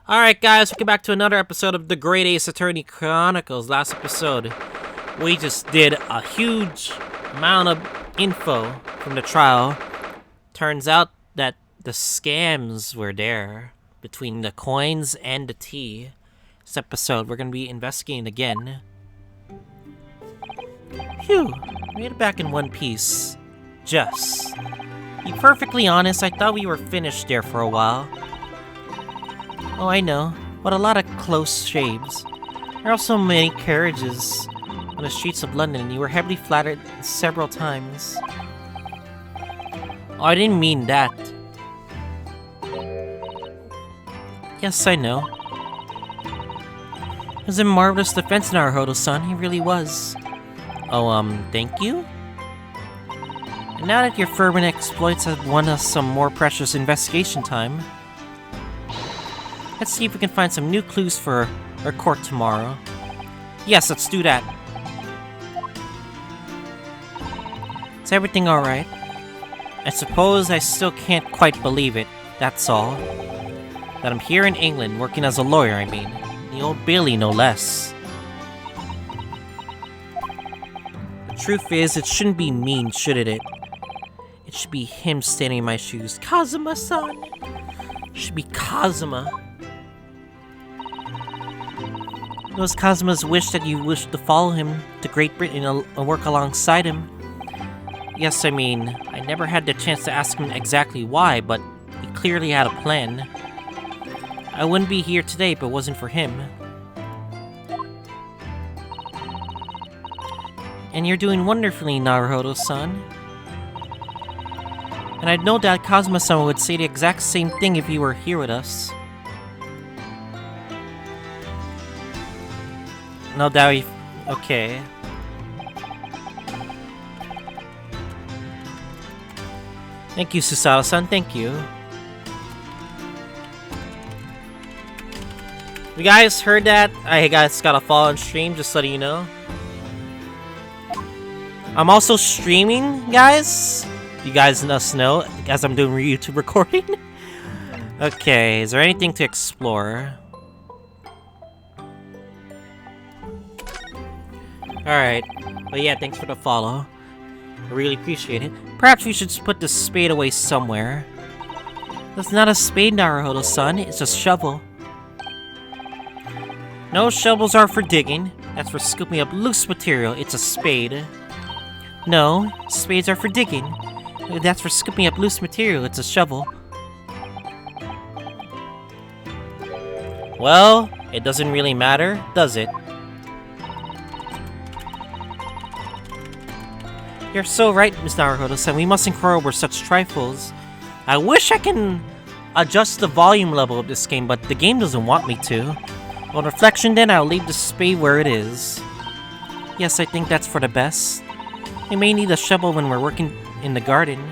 Alright guys, welcome back to another episode of the Great Ace Attorney Chronicles. Last episode, we just did a huge amount of info from the trial. Turns out that the scams were there between the coins and the tea. This episode, we're going to be investigating again. Phew, made it back in one piece. Just. To be perfectly honest, I thought we were finished there for a while. Oh, I know, but a lot of close shaves. There are so many carriages on the streets of London, and you were heavily flattered several times. Oh, I didn't mean that. Yes, I know. It was a marvelous defense, Naruhodo-san. He really was. Oh, thank you? And now that your fervent exploits have won us some more precious investigation time, let's see if we can find some new clues for our court tomorrow. Yes, let's do that. Is everything alright? I suppose I still can't quite believe it, that's all. That I'm here in England, working as a lawyer, I mean. The Old Bailey, no less. The truth is, it shouldn't be me, should it? It should be him standing in my shoes. Kazuma-san! It should be Kazuma. It was Kazuma's wish that you wished to follow him to Great Britain and work alongside him. Yes, I mean, I never had the chance to ask him exactly why, but he clearly had a plan. I wouldn't be here today if it wasn't for him. And you're doing wonderfully, Naruhodo-san. And I'd no doubt Kazuma-san would say the exact same thing if he were here with us. No doubt he... Okay. Thank you, Susato-san. Thank you. You guys heard that? I guys got a fall on stream, just letting you know. I'm also streaming, guys. You guys must know, as I'm doing YouTube recording. Okay, is there anything to explore? Alright, but yeah, thanks for the follow. I really appreciate it. Perhaps we should put this spade away somewhere. That's not a spade, Naruhodo-san, it's a shovel. No, shovels are for digging. That's for scooping up loose material, it's a spade. No, spades are for digging. That's for scooping up loose material, it's a shovel. Well, it doesn't really matter, does it? You're so right, Miss Naruhodo-san. We mustn't quarrel over such trifles. I wish I can adjust the volume level of this game, but the game doesn't want me to. On reflection then, I'll leave the spade where it is. Yes, I think that's for the best. We may need a shovel when we're working in the garden.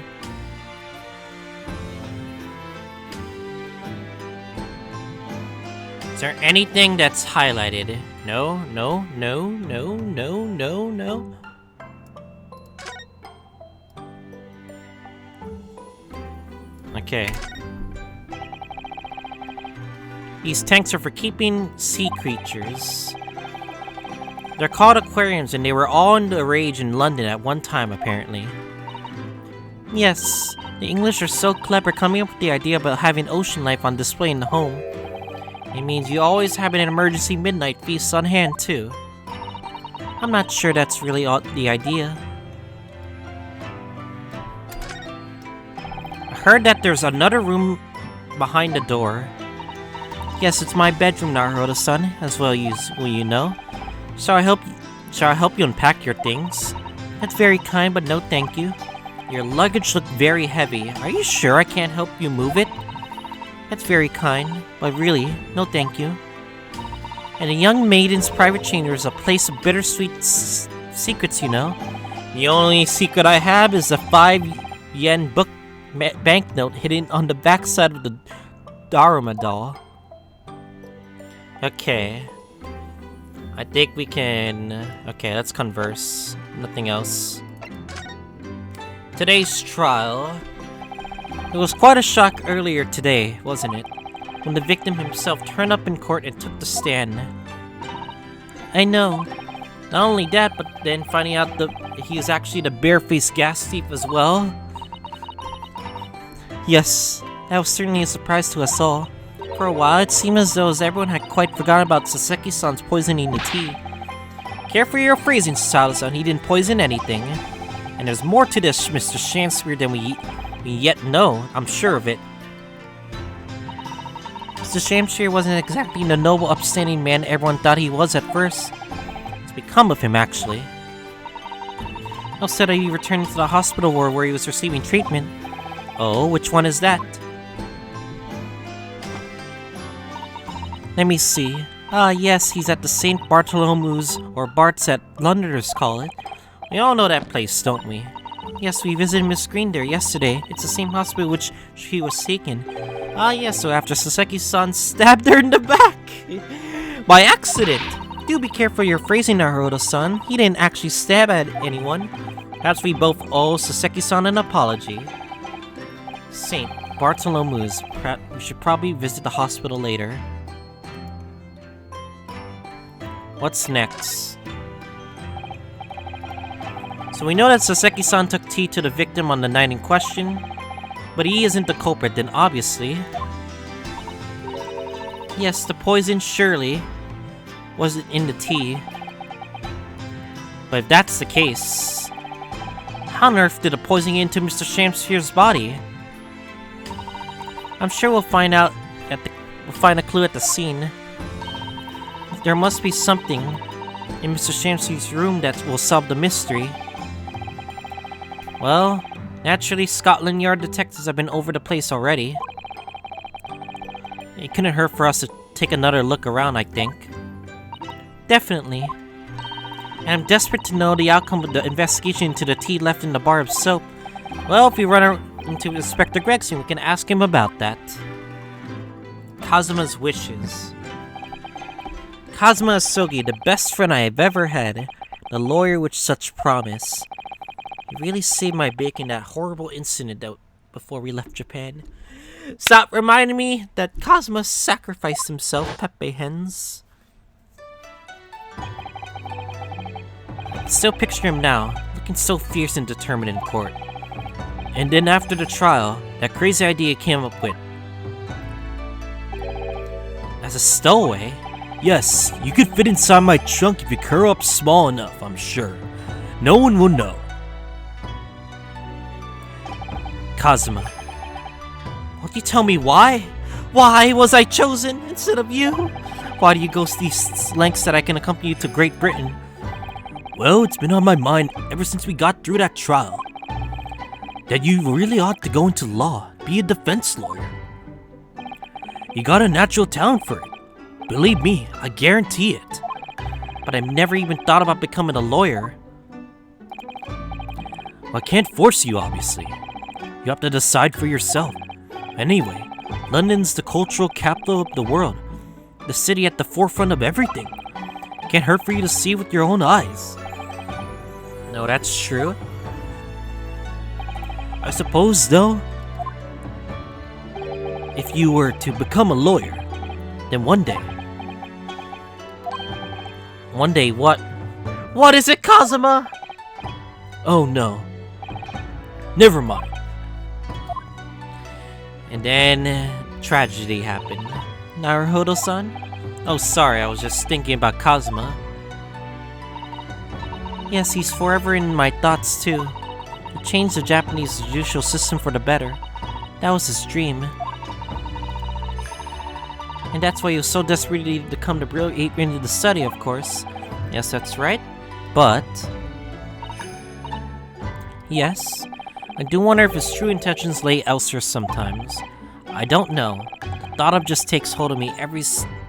Is there anything that's highlighted? No, no, no, no, no, no, no. Okay. These tanks are for keeping sea creatures. They're called aquariums, and they were all in the rage in London at one time, apparently. Yes, the English are so clever coming up with the idea about having ocean life on display in the home. It means you always have an emergency midnight feast on hand, too. I'm not sure that's really the idea. I heard that there's another room behind the door. Yes, it's my bedroom, Naruhodo-san, as well you know. Shall I help you unpack your things? That's very kind, but no thank you. Your luggage looked very heavy. Are you sure I can't help you move it? That's very kind, but really, no thank you. And a young maiden's private chamber is a place of bittersweet secrets, you know. The only secret I have is a 5-yen book banknote hidden on the backside of the Daruma doll. Okay. I think we can... Okay, let's converse. Nothing else. Today's trial. It was quite a shock earlier today, wasn't it? when the victim himself turned up in court and took the stand. I know. Not only that, but then finding out that he is actually the bare-faced gas thief as well. Yes, that was certainly a surprise to us all. For a while, it seemed as though everyone had quite forgotten about Saseki-san's poisoning the tea. Careful your phrasing, Sasaki-san, he didn't poison anything. And there's more to this, Mr. Shanspear, than we yet know, I'm sure of it. Mr. Shanspear wasn't exactly the noble, upstanding man everyone thought he was at first. What's become of him, actually? I'll said that he returned to the hospital ward where he was receiving treatment. Oh, which one is that? Let me see. Ah, yes, he's at the St. Bartholomew's, or Bart's at Londoners call it. We all know that place, don't we? Yes, we visited Miss Green there yesterday. It's the same hospital which she was taken. Ah, yes, so after Saseki-san stabbed her in the back! By accident! Do be careful your phrasing, Naruto-san. He didn't actually stab at anyone. Perhaps we both owe Saseki-san an apology. St. Bartholomew's. We should probably visit the hospital later. What's next? So we know that Saseki-san took tea to the victim on the night in question, but he isn't the culprit then, obviously. Yes, the poison surely wasn't in the tea. But if that's the case, how on earth did the poison get into Mr. Shanspear's body? I'm sure we'll find out we'll find a clue at the scene. There must be something in Mr. Shanspear's room that will solve the mystery. Well, naturally, Scotland Yard detectives have been over the place already. It couldn't hurt for us to take another look around, I think. Definitely. And I'm desperate to know the outcome of the investigation into the tea left in the bar of soap. Well, if we run into Inspector Gregson, we can ask him about that. Kazuma's wishes. Kazuma Asogi, the best friend I have ever had, the lawyer with such promise. He really saved my bacon that horrible incident before we left Japan. Stop reminding me that Kazuma sacrificed himself, Pepe Hens. Still picture him now, looking so fierce and determined in court. And then after the trial, that crazy idea he came up with. As a stowaway? Yes, you could fit inside my trunk if you curl up small enough, I'm sure. No one will know. Kazuma. Won't you tell me why? Why was I chosen instead of you? Why do you go to these lengths that I can accompany you to Great Britain? Well, it's been on my mind ever since we got through that trial. That you really ought to go into law, be a defense lawyer. You got a natural talent for it. Believe me, I guarantee it. But I've never even thought about becoming a lawyer. Well, I can't force you, obviously. You have to decide for yourself. Anyway, London's the cultural capital of the world. The city at the forefront of everything. Can't hurt for you to see with your own eyes. No, that's true. I suppose, though, if you were to become a lawyer, then one day... One day what? What is it, Kazuma? Oh no. Never mind. And then, tragedy happened. Naruhodo-san? Oh, sorry, I was just thinking about Kazuma. Yes, he's forever in my thoughts, too. He changed the Japanese judicial system for the better. That was his dream. And that's why he was so desperately to come to brilliate into the study, of course. Yes, that's right. But... yes, I do wonder if his true intentions lay elsewhere sometimes. I don't know. The thought of just takes hold of me every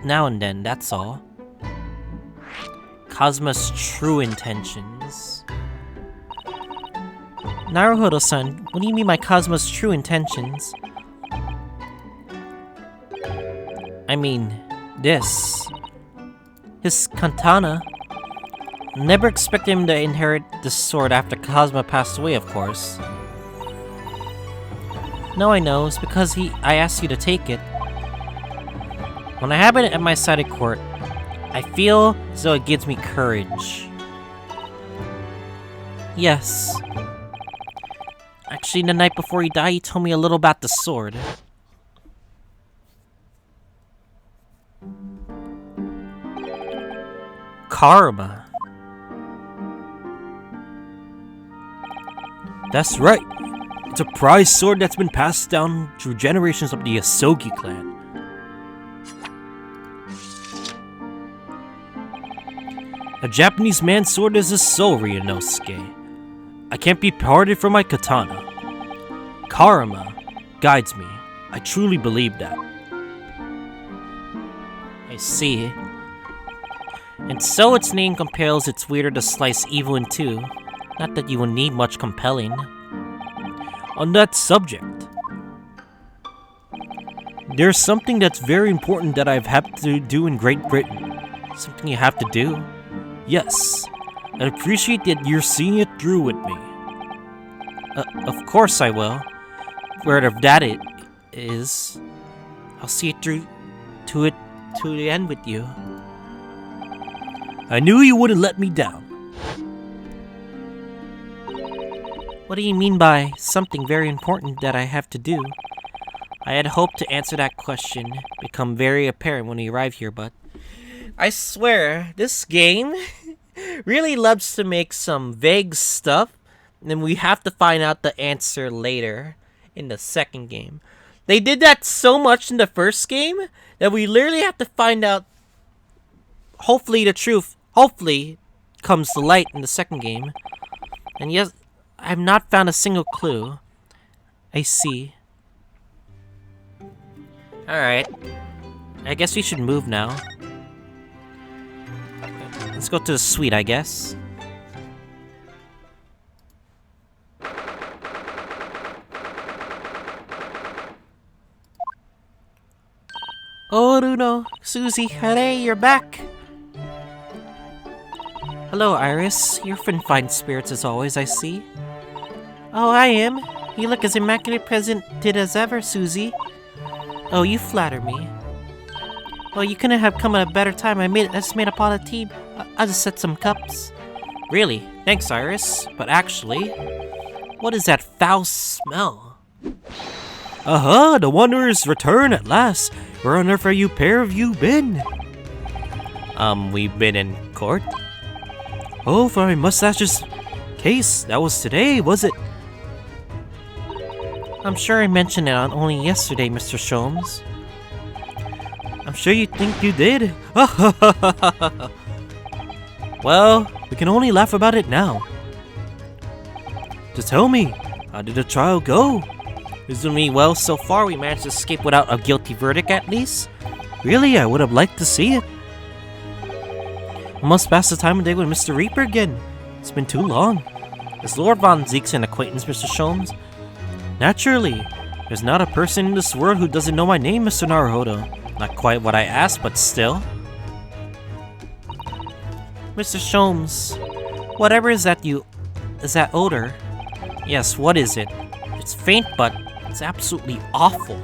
now and then, that's all. Kazuma's true intentions. Naruhodo-san, what do you mean by Kazuma's true intentions? I mean, this. His katana. Never expected him to inherit this sword after Kazuma passed away, of course. No, I know. It's because I asked you to take it. When I have it at my side of court, I feel as though it gives me courage. Yes. Actually, the night before he died, he told me a little about the sword. Karma. That's right. It's a prized sword that's been passed down through generations of the Asogi clan. A Japanese man's sword is a soul, Ryunosuke. I can't be parted from my katana. Karma guides me. I truly believe that. I see. And so its name compels its wielder to slice evil in two. Not that you will need much compelling. On that subject, there's something that's very important that I've had to do in Great Britain. Something you have to do? Yes. I appreciate that you're seeing it through with me. Of course I will. Wherever that it is, I'll see it through to the end with you. I knew you wouldn't let me down. What do you mean by something very important that I have to do? I had hoped to answer that question become very apparent when we arrive here, but I swear, this game really loves to make some vague stuff, and we have to find out the answer later in the second game. They did that so much in the first game that we literally have to find out, hopefully the truth, hopefully, comes to light in the second game. And yes, I've not found a single clue. I see. Alright. I guess we should move now. Let's go to the suite, I guess. Oh, Runo, Susie, hooray, you're back! Hello, Iris. You're in fine spirits as always, I see. Oh, I am. You look as immaculate presented as ever, Susie. Oh, you flatter me. Well, you couldn't have come at a better time. I just made a pot of tea. I just set some cups. Really? Thanks, Iris. But actually, what is that foul smell? Aha! The Wanderers return at last. Where on earth have you pair of you been? We've been in court. Oh, for my mustache's case. That was today, was it? I'm sure I mentioned it only yesterday, Mr. Sholmes. I'm sure you think you did. Well, we can only laugh about it now. Just tell me, how did the trial go? Is it me? Well, so far we managed to escape without a guilty verdict at least. Really, I would have liked to see it. I must pass the time of day with Mr. Reaper again. It's been too long. Is Lord Von Zeke's an acquaintance, Mr. Sholmes? Naturally. There's not a person in this world who doesn't know my name, Mr. Naruhodo. Not quite what I asked, but still. Mr. Sholmes, whatever is that odor? Yes, what is it? It's faint, but it's absolutely awful.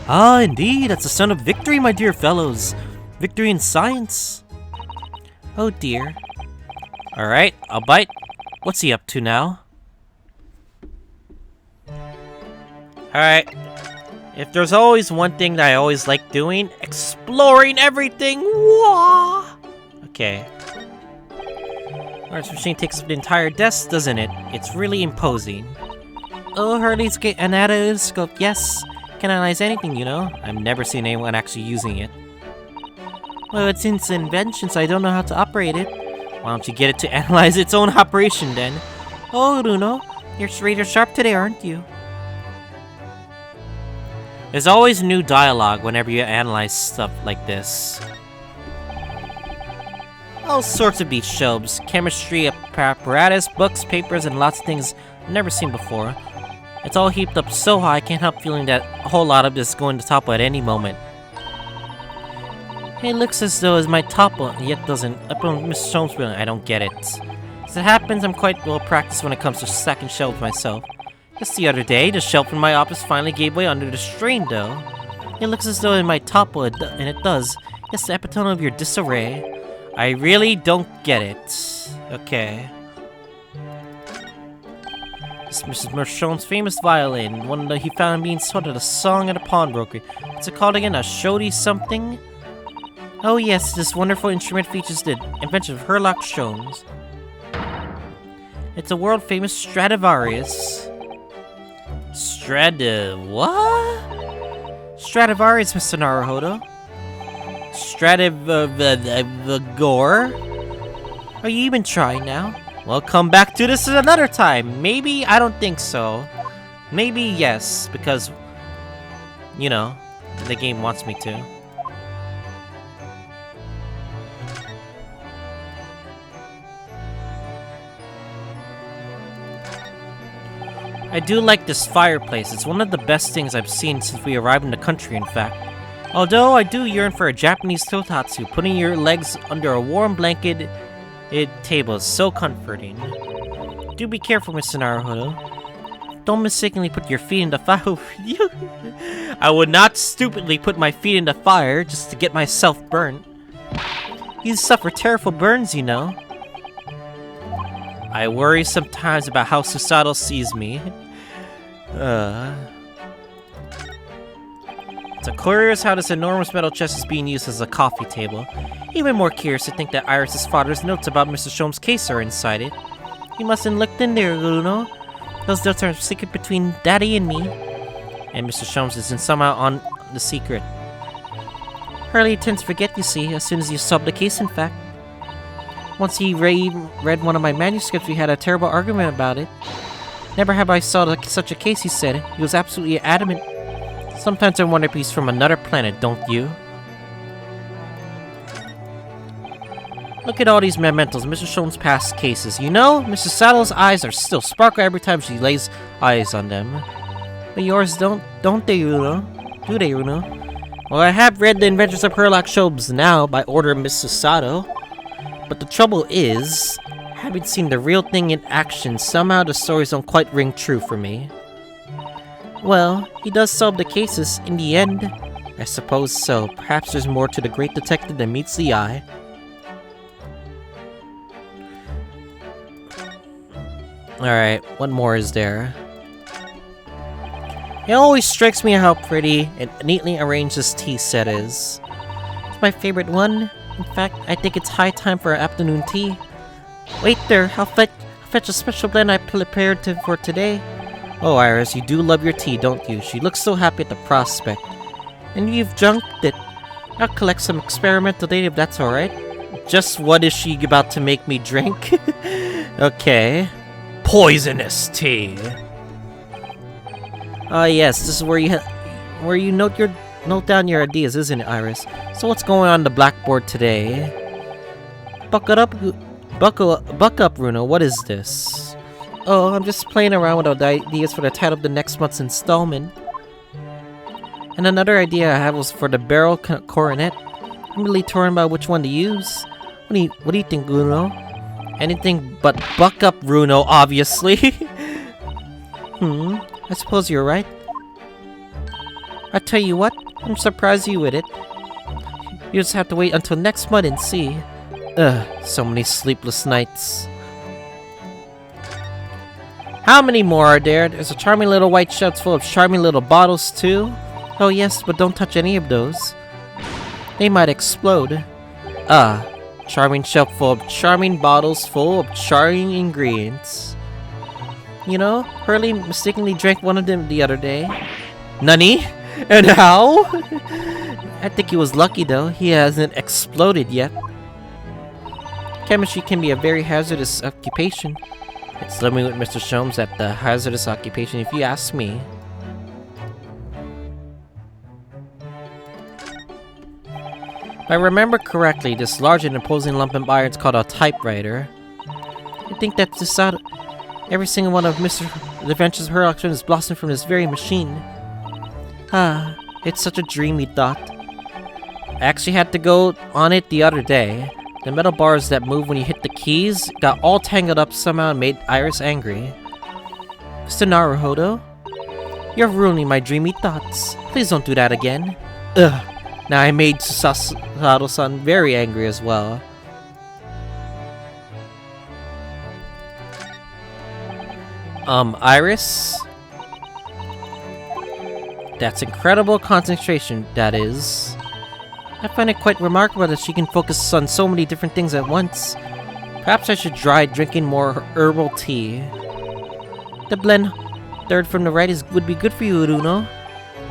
Ah, indeed, that's the son of victory, my dear fellows. Victory in science. Oh dear. Alright, I'll bite. What's he up to now? Alright. If there's always one thing that I always like doing, exploring everything! Wah! Okay. This machine takes up the entire desk, doesn't it? It's really imposing. Oh, Hurley's an analytical, yes. Can analyze anything, you know. I've never seen anyone actually using it. Well, it's its invention, so I don't know how to operate it. Why don't you get it to analyze its own operation, then? Oh, Runo, you're rather sharp today, aren't you? There's always new dialogue whenever you analyze stuff like this. All sorts of these shelves. Chemistry, apparatus, books, papers, and lots of things I've never seen before. It's all heaped up so high I can't help feeling that a whole lot of this is going to topple at any moment. It looks as though it might topple, yet doesn't. Mr. Sholmes, I don't get it. As it happens, I'm quite well practiced when it comes to stacking shelves myself. Just the other day, the shelf in my office finally gave way under the strain, though. It looks as though it might topple, and it does. It's the epitome of your disarray. I really don't get it. Okay. This is Mrs. Mershon's famous violin, one that he found being sold at a song at a pawnbroker. What's it called again? A Shodi something? Oh yes, this wonderful instrument features the invention of Herlock Sholmes. It's a world-famous Stradivarius. What? Stradivarius, Mr. Naruhodo. Gore? Are you even trying now? Well, come back to this another time. Maybe, I don't think so. Maybe yes, because, you know, the game wants me to. I do like this fireplace. It's one of the best things I've seen since we arrived in the country, in fact. Although I do yearn for a Japanese totatsu, putting your legs under a warm blanket table is so comforting. Do be careful, Mr. Naruhodo. Don't mistakenly put your feet in the fire. I would not stupidly put my feet in the fire just to get myself burnt. You suffer terrible burns, you know. I worry sometimes about how Susato sees me. It's a curious how this enormous metal chest is being used as a coffee table. Even more curious to think that Iris' father's notes about Mr. Sholmes' case are inside it. You mustn't look in there, Bruno. Those notes are a secret between Daddy and me. And Mr. Sholmes isn't somehow on the secret. Hurley tends to forget, you see, as soon as you solve the case, in fact. Once he read one of my manuscripts, we had a terrible argument about it. Never have I solved such a case, he said. He was absolutely adamant. Sometimes I wonder if he's from another planet, don't you? Look at all these mementos, Mr. Sholmes' past cases. You know, Mrs. Saddle's eyes are still sparkle every time she lays eyes on them. But yours don't they, Uno? Do they, Uno? Well, I have read The Adventures of Herlock Sholmes now by order of Mrs. Sato. But the trouble is, having seen the real thing in action, somehow the stories don't quite ring true for me. Well, he does solve the cases in the end. I suppose so. Perhaps there's more to the great detective than meets the eye. Alright, what more is there? It always strikes me how pretty and neatly arranged this tea set is. It's my favorite one. In fact, I think it's high time for an afternoon tea. Wait there, I'll fetch a special blend I prepared for today. Oh, Iris, you do love your tea, don't you? She looks so happy at the prospect. And you've junked it. I'll collect some experimental data if that's alright. Just what is she about to make me drink? Okay. Poisonous tea. Ah, yes, this is where you note down your ideas, isn't it, Iris? So what's going on the blackboard today? Buck up, Bruno. What is this? Oh, I'm just playing around with the ideas for the title of the next month's installment. And another idea I have was for the barrel coronet. I'm really torn about which one to use. What do you think, Bruno? Anything but buck up, Bruno, obviously. I suppose you're right. I tell you what, I'm surprised you with it. You just have to wait until next month and see. Ugh, so many sleepless nights. How many more are there? There's a charming little white shelf full of charming little bottles too. Oh yes, but don't touch any of those. They might explode. Charming shelf full of charming bottles full of charming ingredients. You know, Hurley mistakenly drank one of them the other day. Nani? And how? I think he was lucky though, he hasn't exploded yet. Chemistry can be a very hazardous occupation. It's living with Mr. Sholmes at the hazardous occupation, if you ask me. If I remember correctly, this large and imposing lump of iron is called a typewriter. I think that every single one of Mr. Adventures of Herlock Sholmes is blossomed from this very machine. Ah, it's such a dreamy thought. I actually had to go on it the other day. The metal bars that move when you hit the keys got all tangled up somehow and made Iris angry. Mr. Naruhodo? You're ruining my dreamy thoughts. Please don't do that again. Ugh. Now I made Susato-san very angry as well. Iris? That's incredible concentration, that is. I find it quite remarkable that she can focus on so many different things at once. Perhaps I should try drinking more herbal tea. The blend third from the right would be good for you, Uruno.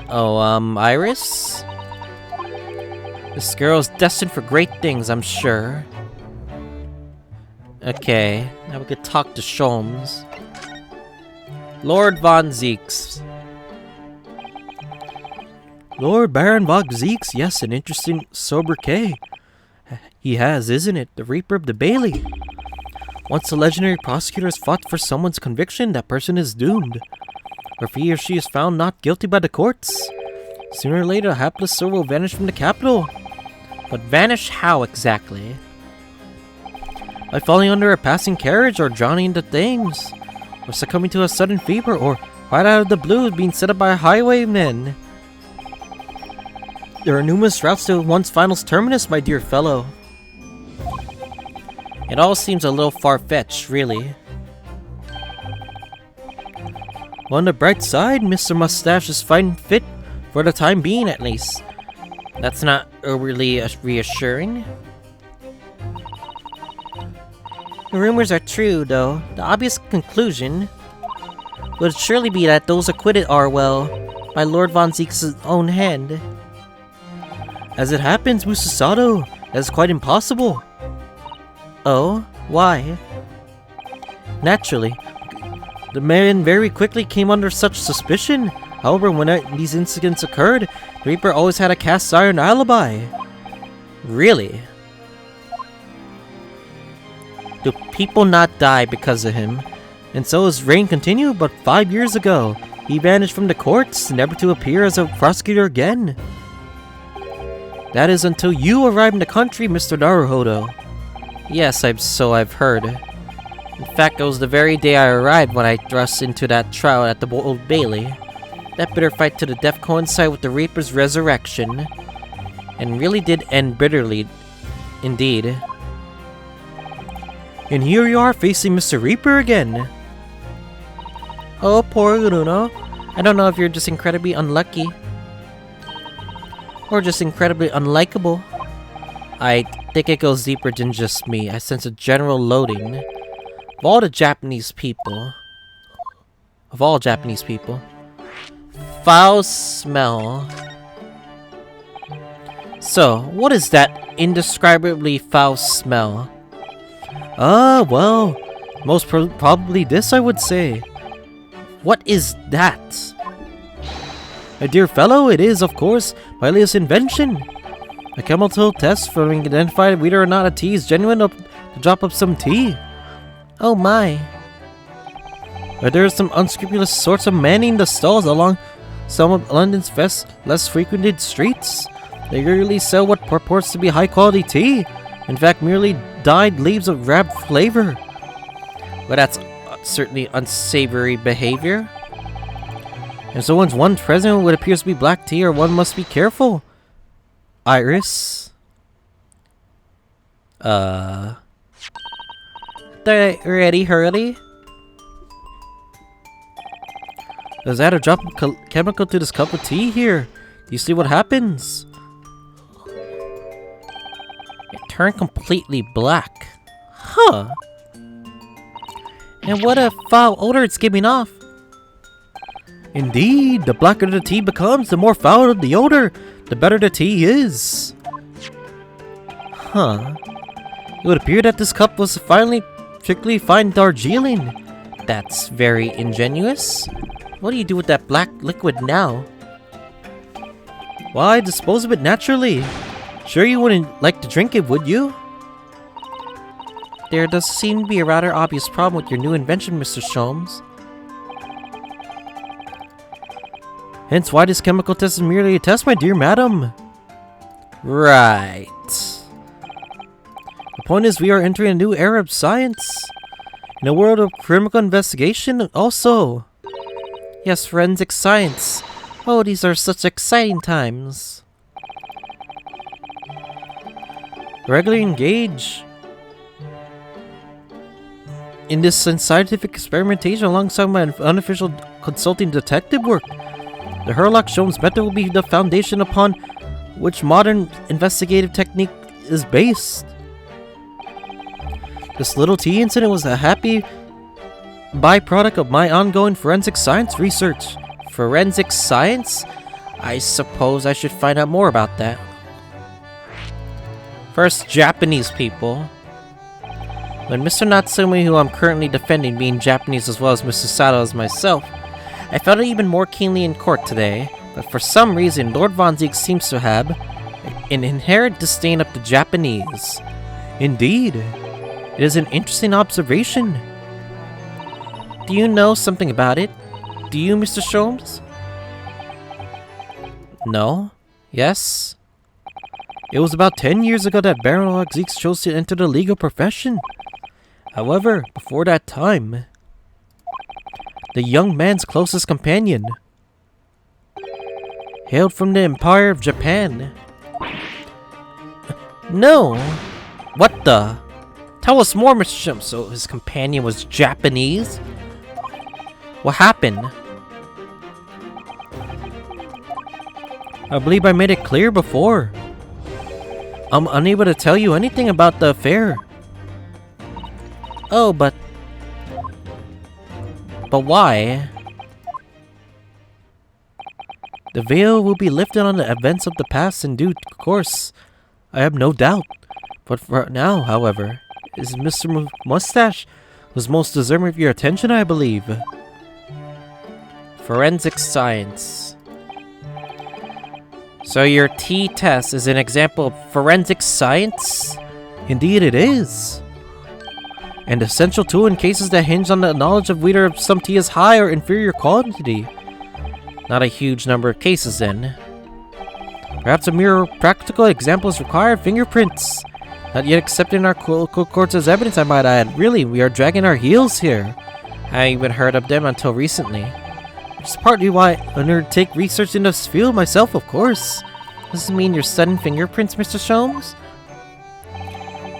Oh, Iris? This girl is destined for great things, I'm sure. Okay, now we could talk to Sholmes. Lord Von Zeeks. Lord Baron Von Zeeks, yes, an interesting sobriquet. He has, isn't it? The Reaper of the Bailey. Once the legendary prosecutor has fought for someone's conviction, that person is doomed. Or if he or she is found not guilty by the courts, sooner or later a hapless soul will vanish from the capital. But vanish how exactly? By falling under a passing carriage, or drowning into flames, or succumbing to a sudden fever, or right out of the blue being set up by highwaymen. There are numerous routes to one's final terminus, my dear fellow. It all seems a little far-fetched, really. On the bright side, Mr. Mustache is fine fit, for the time being at least. That's not overly reassuring. The rumors are true, though. The obvious conclusion would surely be that those acquitted are, well, by Lord Von Zeeks' own hand. As it happens, Musasato, that is quite impossible. Oh? Why? Naturally. The man very quickly came under such suspicion. However, when these incidents occurred, the Reaper always had a cast iron alibi. Really? Do people not die because of him? And so his reign continued, but 5 years ago, he vanished from the courts, never to appear as a prosecutor again. That is until you arrived in the country, Mr. Naruhodo. Yes, so I've heard. In fact, it was the very day I arrived when I thrust into that trial at the Old Bailey. That bitter fight to the death coincided with the Reaper's resurrection, and really did end bitterly, indeed. And here you are facing Mr. Reaper again. Oh, poor Uruno. I don't know if you're just incredibly unlucky, or just incredibly unlikable. I think it goes deeper than just me. I sense a general loathing of all Japanese people. Foul smell. So, what is that indescribably foul smell? Well, most probably this, I would say. What is that? My dear fellow, it is, of course, my latest invention. A chemical test for identify whether or not a tea is genuine to drop up some tea. Oh my. There are some unscrupulous sorts of manning the stalls along some of London's less frequented streets. They rarely sell what purports to be high-quality tea. In fact, merely dyed leaves of drab flavor. But that's certainly unsavory behavior. If someone's one present what appears to be black tea, or one must be careful. Iris? Ready, hurry? Does that a drop of chemical to this cup of tea here? Do you see what happens? It turned completely black. Huh. And what a foul odor it's giving off. Indeed, the blacker the tea becomes, the more foul the odor, the better the tea is. Huh. It would appear that this cup was finally strictly fine Darjeeling. That's very ingenious. What do you do with that black liquid now? Why, dispose of it naturally. Sure you wouldn't like to drink it, would you? There does seem to be a rather obvious problem with your new invention, Mr. Sholmes. Hence why this chemical test is merely a test, my dear madam. Right. The point is we are entering a new era of science. In a world of criminal investigation also. Yes, forensic science. Oh, these are such exciting times. regularly engage in this scientific experimentation alongside my unofficial consulting detective work. The Herlock Sholmes method will be the foundation upon which modern investigative technique is based. This little tea incident was a happy byproduct of my ongoing forensic science research. Forensic science? I suppose I should find out more about that. First, Japanese people. When Mr. Natsumi, who I'm currently defending, being Japanese as well as Mr. Sato as myself, I felt it even more keenly in court today, but for some reason, Lord Von Ziegler seems to have an inherent disdain of the Japanese. Indeed, it is an interesting observation. Do you know something about it? Do you, Mr. Sholmes? No? Yes? It was about 10 years ago that Baron Zeeks chose to enter the legal profession. However, before that time, the young man's closest companion hailed from the Empire of Japan. No! What the? Tell us more, Mr. Sholmes. So his companion was Japanese? What happened? I believe I made it clear before. I'm unable to tell you anything about the affair. Oh, but why? The veil will be lifted on the events of the past in due course. I have no doubt. But for now, however, is Mr. Mustache who's most deserving of your attention, I believe. Forensic science. So your T-test is an example of forensic science? Indeed it is. An essential tool in cases that hinge on the knowledge of whether some tea is high or inferior quality. Not a huge number of cases then. Perhaps a mere practical example is required. Fingerprints. Not yet accepted in our courts as evidence, I might add. Really, we are dragging our heels here. I haven't even heard of them until recently. Which is partly why I undertake research in this field myself, of course. Does this mean you're studying fingerprints, Mr. Sholmes?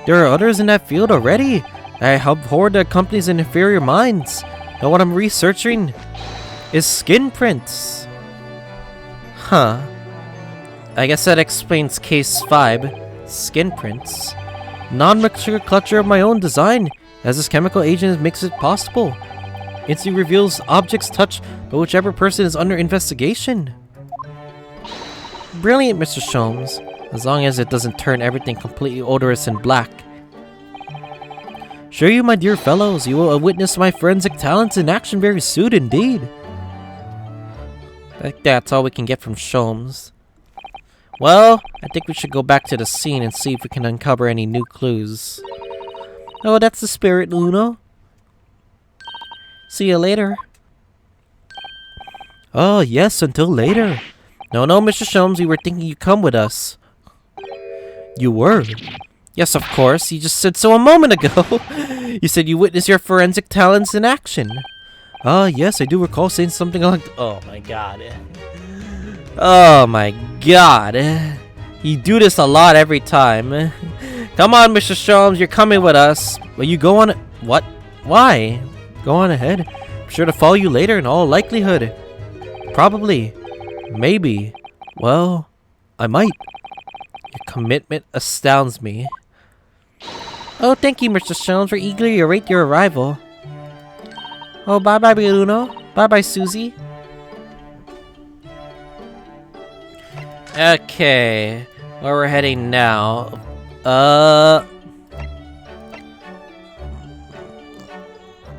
There are others in that field already. I abhor the companies in inferior minds. Now what I'm researching is skin prints. Huh. I guess that explains case 5. Skin prints. Non-mixture clutcher of my own design, as this chemical agent makes it possible. Instantly reveals objects touched by whichever person is under investigation. Brilliant, Mr. Sholmes. As long as it doesn't turn everything completely odorous and black. Sure you, my dear fellows, you will witness my forensic talents in action very soon indeed. I think that's all we can get from Sholmes. Well, I think we should go back to the scene and see if we can uncover any new clues. Oh, that's the spirit, Uno. See you later. Oh, yes, until later. No, Mr. Sholmes, we were thinking you'd come with us. You were? Yes, of course. You just said so a moment ago. You said you witnessed your forensic talents in action. Ah, yes, I do recall saying something like... Oh, my God. Oh, my God. You do this a lot every time. Come on, Mr. Sholmes, you're coming with us. Will you go on... What? Why? Go on ahead. I'm sure to follow you later in all likelihood. Probably. Maybe. Well, I might. Your commitment astounds me. Oh, thank you, Mr. Sholmes. We eagerly await your arrival. Oh, bye-bye, Bruno. Bye-bye, Susie. Okay. Where we're heading now?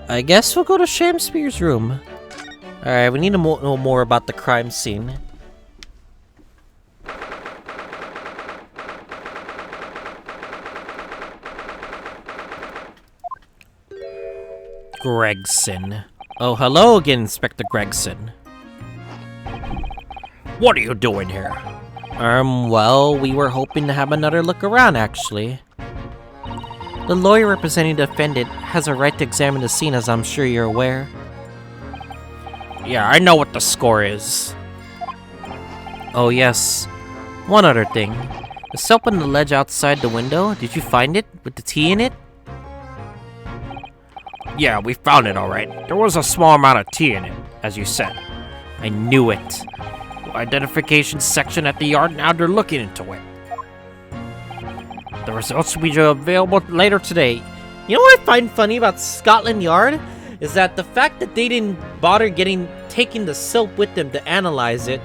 I guess we'll go to Shakespeare's room. Alright, we need to know more about the crime scene. Gregson. Oh, hello again, Inspector Gregson. What are you doing here? Well, we were hoping to have another look around, actually. The lawyer representing the defendant has a right to examine the scene, as I'm sure you're aware. Yeah, I know what the score is. Oh, yes. One other thing. The soap on the ledge outside the window, did you find it? With the tea in it? Yeah, we found it alright. There was a small amount of tea in it, as you said. I knew it. Identification section at the yard, now they're looking into it. The results will be available later today. You know what I find funny about Scotland Yard? Is that the fact that they didn't bother taking the soap with them to analyze it.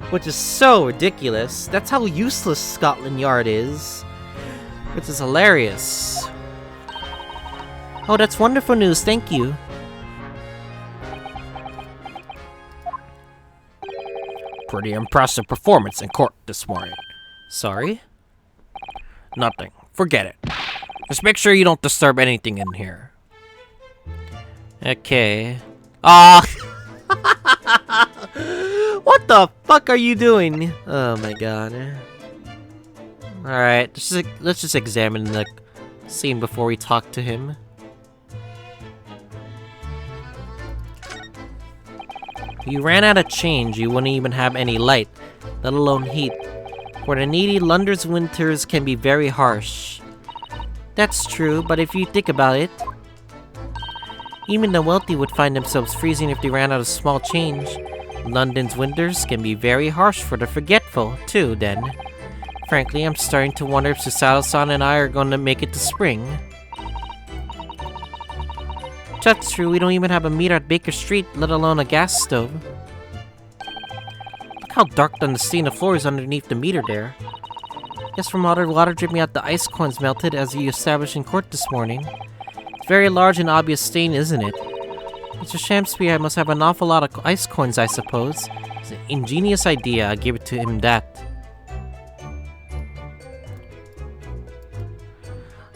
Which is so ridiculous. That's how useless Scotland Yard is. Which is hilarious. Oh, that's wonderful news, thank you. Pretty impressive performance in court this morning. Sorry? Nothing. Forget it. Just make sure you don't disturb anything in here. Okay. Ah! What the fuck are you doing? Oh my god. Alright, let's just examine the scene before we talk to him. You ran out of change, you wouldn't even have any light, let alone heat. For the needy, London's winters can be very harsh. That's true, but if you think about it, even the wealthy would find themselves freezing if they ran out of small change. London's winters can be very harsh for the forgetful, too, then. Frankly, I'm starting to wonder if Susato-san and I are going to make it to spring. That's true, we don't even have a meter at Baker Street, let alone a gas stove. Look how dark the stain of floor is underneath the meter there. Guess from all the water dripping out the ice coins melted as you established in court this morning. It's a very large and obvious stain, isn't it? Mr. Shamsby, I must have an awful lot of ice coins, I suppose. It's an ingenious idea, I give it to him that.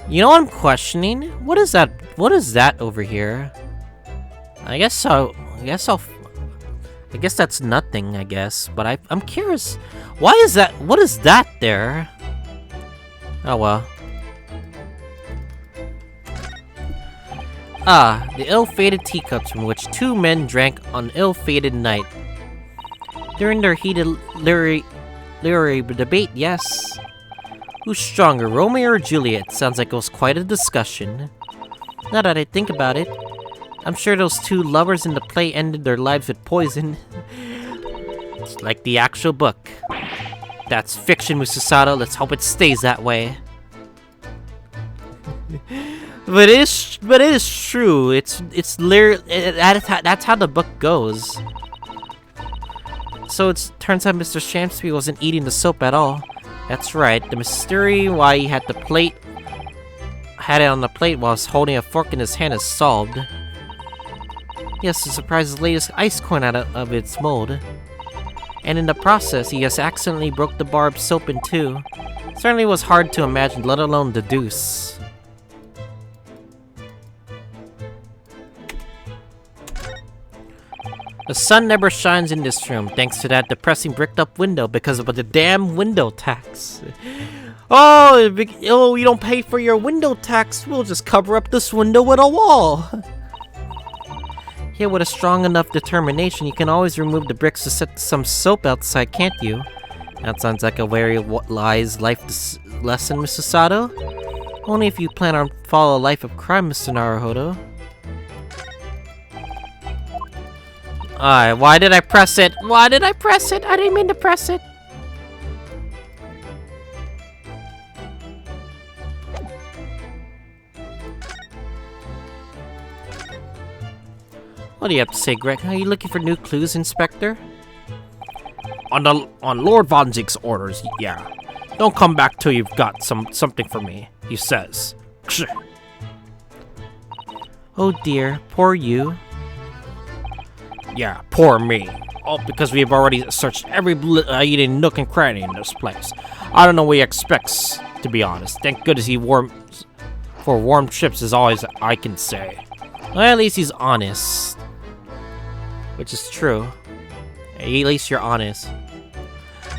You know what I'm questioning? What is that? What is that over here? I guess that's nothing, I guess. But I'm curious. Why is that? What is that there? Oh well. Ah, the ill-fated teacups from which two men drank on ill-fated night. During their heated literary debate, yes. Who's stronger, Romeo or Juliet? Sounds like it was quite a discussion. Now that I think about it, I'm sure those two lovers in the play ended their lives with poison. It's like the actual book. That's fiction, Mr. Sato. Let's hope it stays that way. But it is true. It's literally that's how the book goes. So it turns out Mr. Shamsby wasn't eating the soap at all. That's right. The mystery why he had it on the plate while holding a fork in his hand is solved. Yes, to surprise his latest ice coin out of its mold. And in the process, he has accidentally broke the bar of soap in two. Certainly was hard to imagine, let alone deduce. The sun never shines in this room, thanks to that depressing bricked-up window because of the damn window tax. Oh, you don't pay for your window tax, we'll just cover up this window with a wall. Yet with a strong enough determination, you can always remove the bricks to set some soap outside, can't you? That sounds like a very wise life lesson, Mr. Sato. Only if you plan on follow a life of crime, Mr. Naruhodo. Why did I press it? Why did I press it? I didn't mean to press it. What do you have to say, Greg? Are you looking for new clues, Inspector? On Lord Von Zieg's orders, yeah. Don't come back till you've got something for me, he says. Oh dear, poor you. Yeah, poor me. All because we've already searched every eating nook and cranny in this place. I don't know what he expects, to be honest. Thank goodness he warm trips is all I can say. Well, at least he's honest. Which is true. At least you're honest.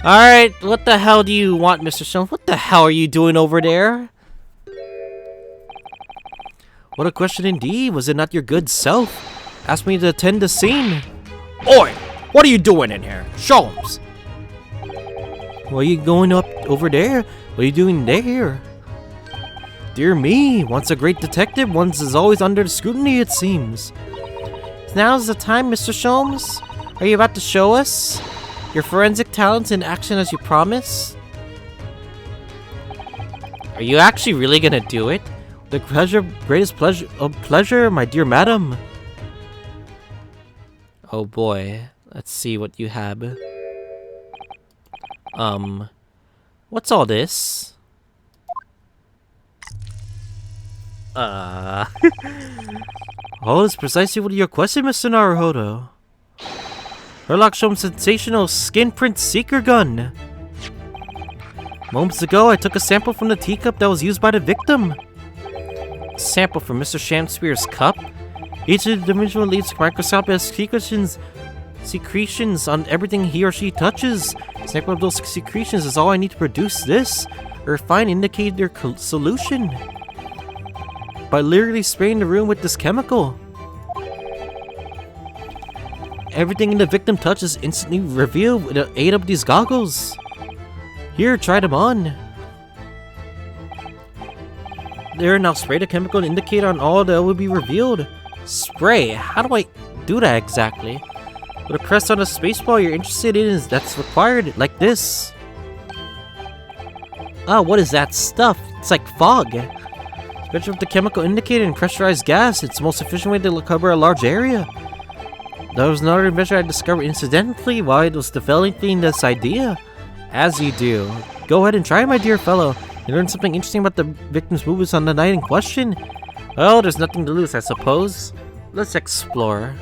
Alright, what the hell do you want, Mr. Stone? What the hell are you doing over there? What a question indeed. Was it not your good self? Asked me to attend the scene. Oi! What are you doing in here? Sholmes! Why are you going up over there? What are you doing there? Dear me, once a great detective, once is always under scrutiny, it seems. Now's the time, Mr. Sholmes. Are you about to show us your forensic talents in action as you promised? Are you actually really gonna do it? The greatest pleasure, my dear madam. Oh boy, let's see what you have. What's all this? Oh, that's precisely what your question, Mr. Naruhodo. Herlock Sholmes' sensational skin print seeker gun. Moments ago, I took a sample from the teacup that was used by the victim. Sample from Mr. Shamspeare's cup? Each individual leaves microscopic secretions on everything he or she touches. A sample of those secretions is all I need to produce this, a refined indicator solution. By literally spraying the room with this chemical, everything in the victim touch is instantly revealed with the aid of these goggles. Here, try them on. There, now spray the chemical indicator on all that will be revealed. Spray? How do I do that exactly? With a press on the spacebar you're interested in that's required, like this. Oh, what is that stuff? It's like fog. Spread with the chemical indicator and pressurized gas. It's the most efficient way to cover a large area. That was another measure I discovered incidentally while I was developing this idea. As you do. Go ahead and try, my dear fellow. You learned something interesting about the victim's movements on the night in question. Well, there's nothing to lose, I suppose. Let's explore.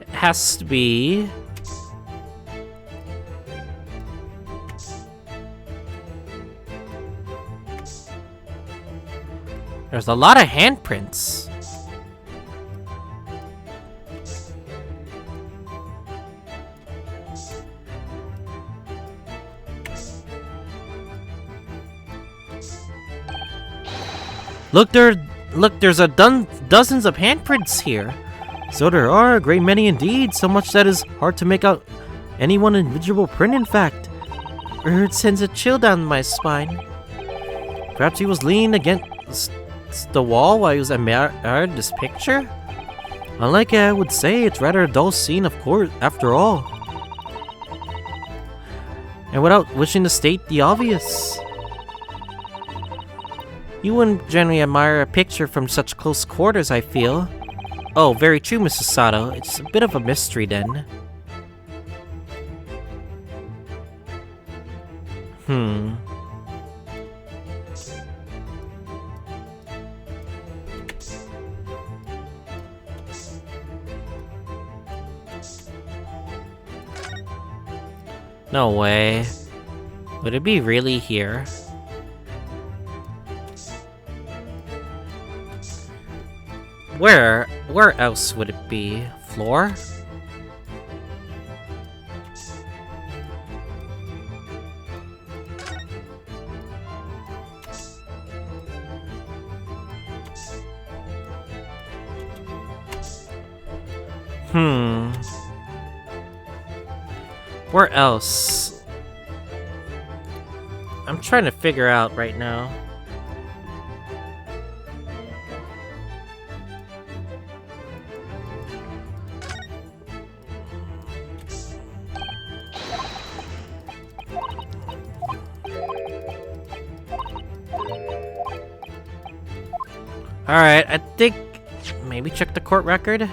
It has to be... There's a lot of handprints. Look, there's dozens of handprints here. So there are a great many indeed, so much that is hard to make out any one individual print, in fact. It sends a chill down my spine. Perhaps he was leaning against the wall while he was admiring this picture? Unlike I would say, it's rather a dull scene, of course, after all. And without wishing to state the obvious, you wouldn't generally admire a picture from such close quarters, I feel. Oh, very true, Mrs. Sato. It's a bit of a mystery, then. No way. Would it be really here? Where else would it be? Floor? Where else? I'm trying to figure out right now. Alright, I think maybe check the court record.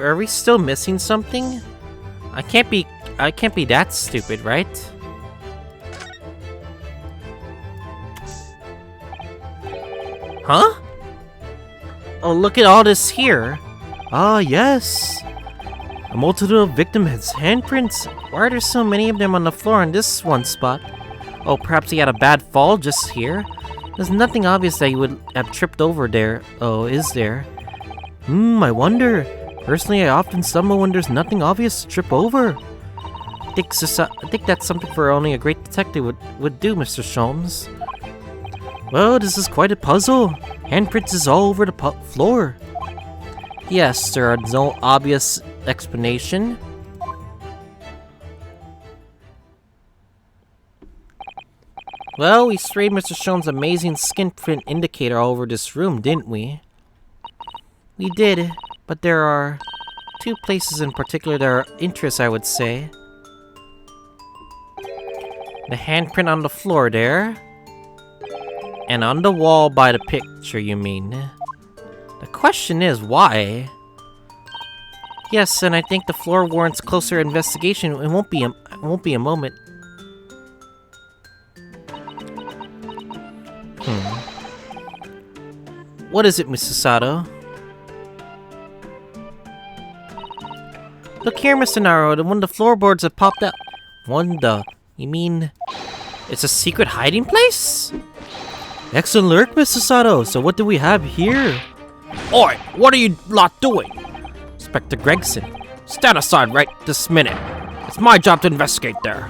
Are we still missing something? I can't be that stupid, right? Huh? Oh, look at all this here. Ah, yes. A multitude of victims' handprints. Why are there so many of them on the floor in this one spot? Oh, perhaps he had a bad fall just here? There's nothing obvious that he would have tripped over there. Oh, is there? I wonder. Personally, I often stumble when there's nothing obvious to trip over. I think that's something for only a great detective would do, Mr. Sholmes. Well, this is quite a puzzle. Handprints is all over the floor. Yes, there are no obvious explanation. Well, we sprayed Mr. Sholmes' amazing skin print indicator all over this room, didn't we? We did, but there are two places in particular that are of interest, I would say. The handprint on the floor there. And on the wall by the picture, you mean? The question is, why? Yes, and I think the floor warrants closer investigation. It won't be a moment. What is it, Mrs. Sato? Look here, Mr. Naro, one of the floorboards have popped out. You mean it's a secret hiding place? Excellent work, Mr. Sato. So what do we have here? Oi, what are you lot doing? Inspector Gregson. Stand aside right this minute. It's my job to investigate there.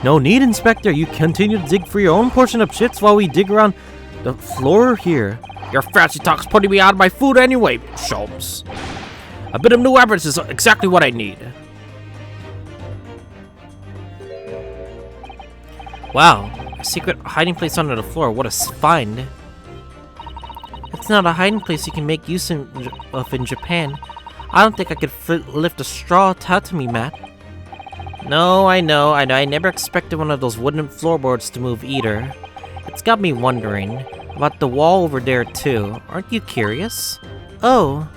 No need, Inspector. You continue to dig for your own portion of shits while we dig around the floor here. Your fancy talk's putting me out of my food anyway, Sholmes. A bit of new evidence is exactly what I need. Wow, a secret hiding place under the floor. What a find. It's not a hiding place you can make use of in Japan. I don't think I could lift a straw out to me, Matt. No, I know. I never expected one of those wooden floorboards to move either. It's got me wondering about the wall over there too. Aren't you curious? Oh.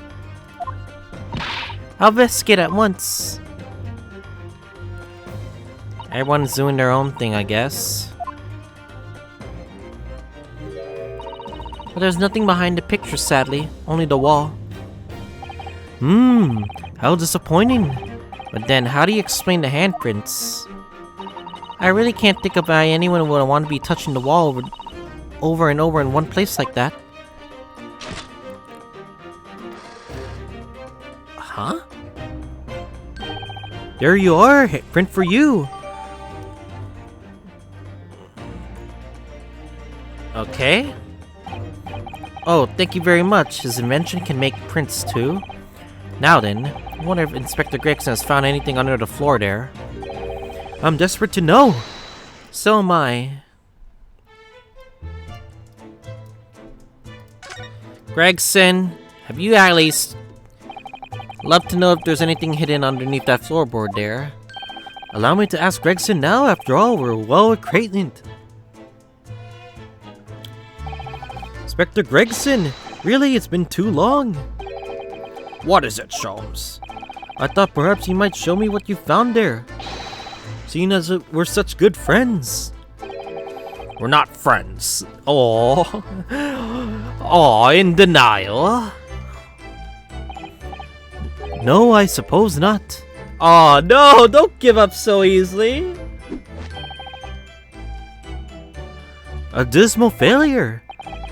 I'll investigate at once. Everyone's doing their own thing, I guess. But there's nothing behind the picture, sadly. Only the wall. How disappointing. But then, how do you explain the handprints? I really can't think of why anyone would want to be touching the wall over and over in one place like that. Huh? There you are! Handprint for you! Okay. Oh, thank you very much. His invention can make prints too. Now then, I wonder if Inspector Gregson has found anything under the floor there. I'm desperate to know! So am I. Gregson, have you at least... Love to know if there's anything hidden underneath that floorboard there. Allow me to ask Gregson now, after all, we're well acquainted. Inspector Gregson! Really, it's been too long. What is it, Sholmes? I thought perhaps you might show me what you found there. Seeing as we're such good friends. We're not friends. Oh, in denial. No, I suppose not. Aw, no, don't give up so easily. A dismal failure.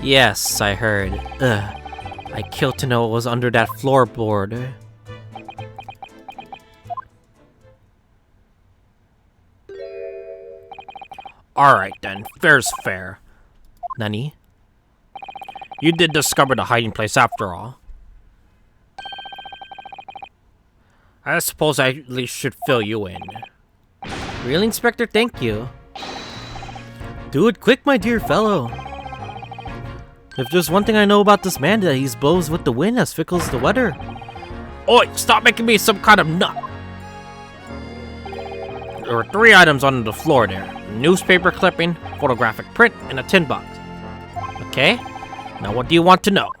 Yes, I heard. I killed to know what was under that floorboard. Alright then, fair's fair. Nani? You did discover the hiding place after all. I suppose I at least should fill you in. Really, Inspector? Thank you. Do it quick, my dear fellow. If there's one thing I know about this man, that he blows with the wind as fickle as the weather. Oi, stop making me some kind of nut! There were 3 items on the floor there. A newspaper clipping, photographic print, and a tin box. Okay, now what do you want to know?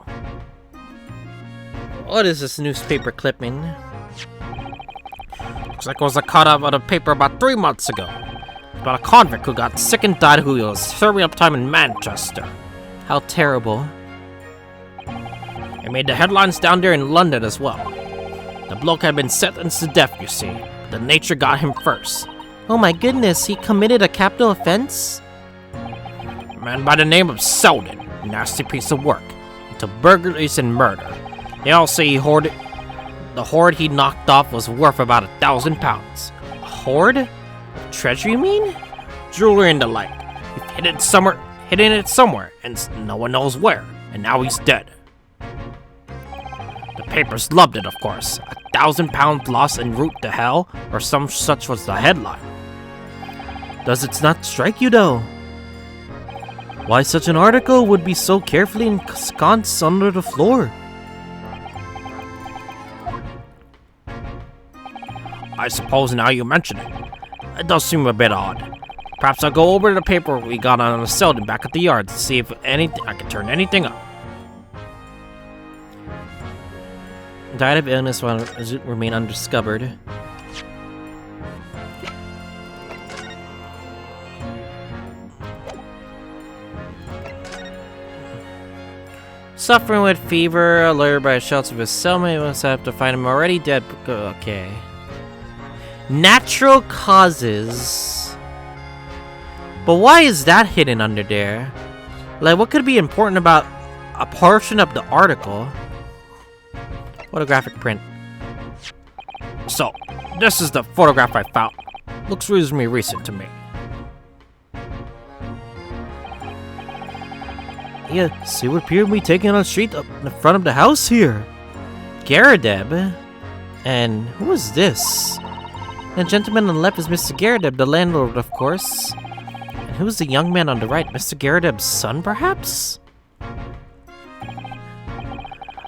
What is this newspaper clipping? Looks like it was a cut out of the paper about 3 months ago. About a convict who got sick and died who was serving up time in Manchester. How terrible. It made the headlines down there in London as well. The bloke had been sentenced to death, you see. But the nature got him first. Oh my goodness, he committed a capital offense? A man by the name of Selden. Nasty piece of work. Into burglaries and murder. They all say the hoard he knocked off was worth about 1,000 pounds. A hoard? Treasure, you mean? Jewelry and the like. He hidden it somewhere, and no one knows where. And now he's dead. The papers loved it, of course. 1,000 pounds lost en route to hell, or some such was the headline. Does it not strike you, though? Why such an article would be so carefully ensconced under the floor? I suppose now you mention it. It does seem a bit odd. Perhaps I'll go over to the paper we got on the Selden back at the yard to see if I can turn anything up. Died of illness while remain undiscovered. Suffering with fever, alerted by a shelter of his cellmate, must have to find him already dead. Okay. Natural causes. But why is that hidden under there? Like, what could be important about a portion of the article? Photographic print. So, this is the photograph I found. Looks reasonably recent to me. Yeah, see what appeared to be taken on the street up in the front of the house here. Garadeb? And who is this? The gentleman on the left is Mr. Garadeb, the landlord, of course. And who's the young man on the right? Mr. Garadeb's son, perhaps?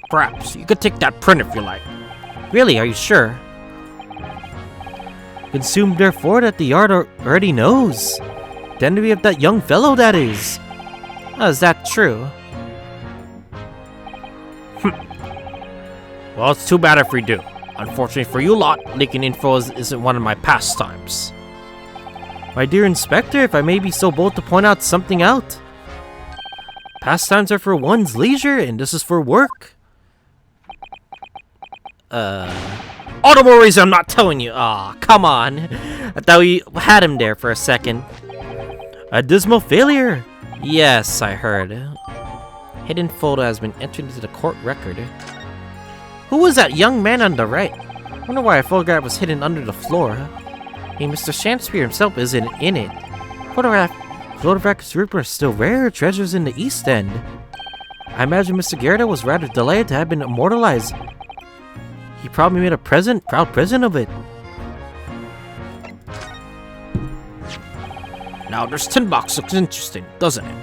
Perhaps. You could take that print if you like. Really, are you sure? Consumed therefore that the yard already knows. Then we have that young fellow, that is. Oh, is that true? Well, it's too bad if we do. Unfortunately for you lot, leaking info isn't one of my pastimes. My dear Inspector, if I may be so bold to point out something out. Pastimes are for one's leisure, and this is for work. Automobiles, I'm not telling you. Aw, come on. I thought we had him there for a second. A dismal failure. Yes, I heard. Hidden photo has been entered into the court record. Who was that young man on the right? I wonder why a photograph was hidden under the floor. Hey, Mr. Shakespeare himself isn't in it. Photographic group are still rare treasures in the East End. I imagine Mr. Garadeb was rather delighted to have been immortalized. He probably made a proud present of it. Now, this tin box looks interesting, doesn't it?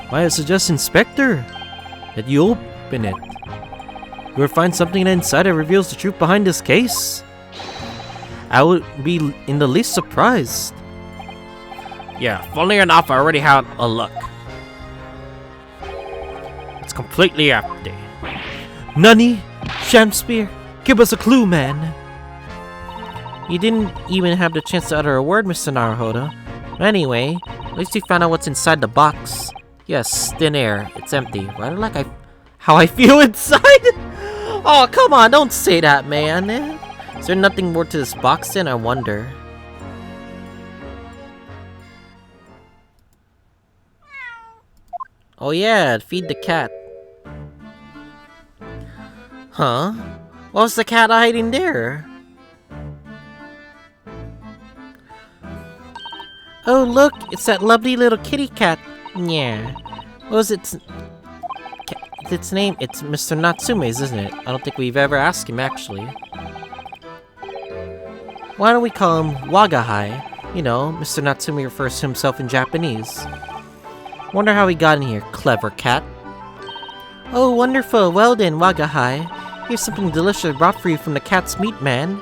Why, I suggest, Inspector, that you open it. You will find something inside that reveals the truth behind this case. I would be in the least surprised. Yeah, funnily enough, I already had a look. It's completely empty. Nani? Shakespeare, give us a clue, man. You didn't even have the chance to utter a word, Mr. Naruhodo. Anyway, at least you found out what's inside the box. Yes, thin air. It's empty. Rather like how I feel inside? Oh, come on, don't say that, man. Is there nothing more to this box then, I wonder? Oh yeah, feed the cat. Huh? What was the cat hiding there? Oh look, it's that lovely little kitty cat. Yeah. What was its name? It's Mr. Natsume's, isn't it? I don't think we've ever asked him, actually. Why don't we call him Wagahai? You know, Mr. Natsume refers to himself in Japanese. Wonder how he got in here, clever cat. Oh, wonderful. Well then, Wagahai. Here's something delicious brought for you from the cat's meat man.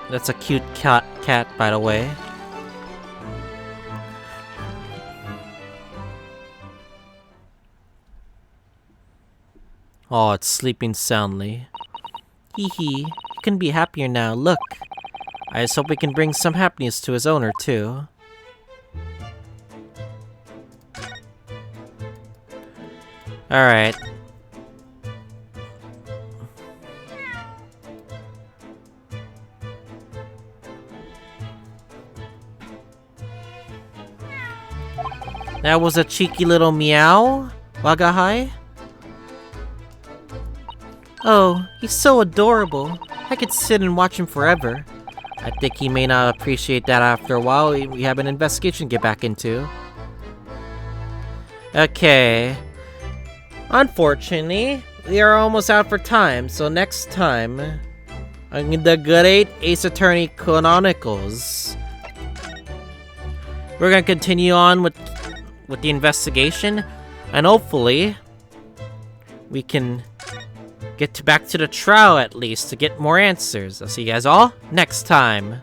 That's a cute cat, by the way. Oh, it's sleeping soundly. Hee hee. You can be happier now. Look. I just hope we can bring some happiness to his owner, too. Alright. That was a cheeky little meow, Wagahai. Oh, he's so adorable. I could sit and watch him forever. I think he may not appreciate that after a while. We have an investigation to get back into. Okay. Unfortunately, we are almost out for time, so next time, on the Great Ace Attorney Chronicles, we're gonna continue on with the investigation, and hopefully, we can get back to the trial at least to get more answers. I'll see you guys all next time.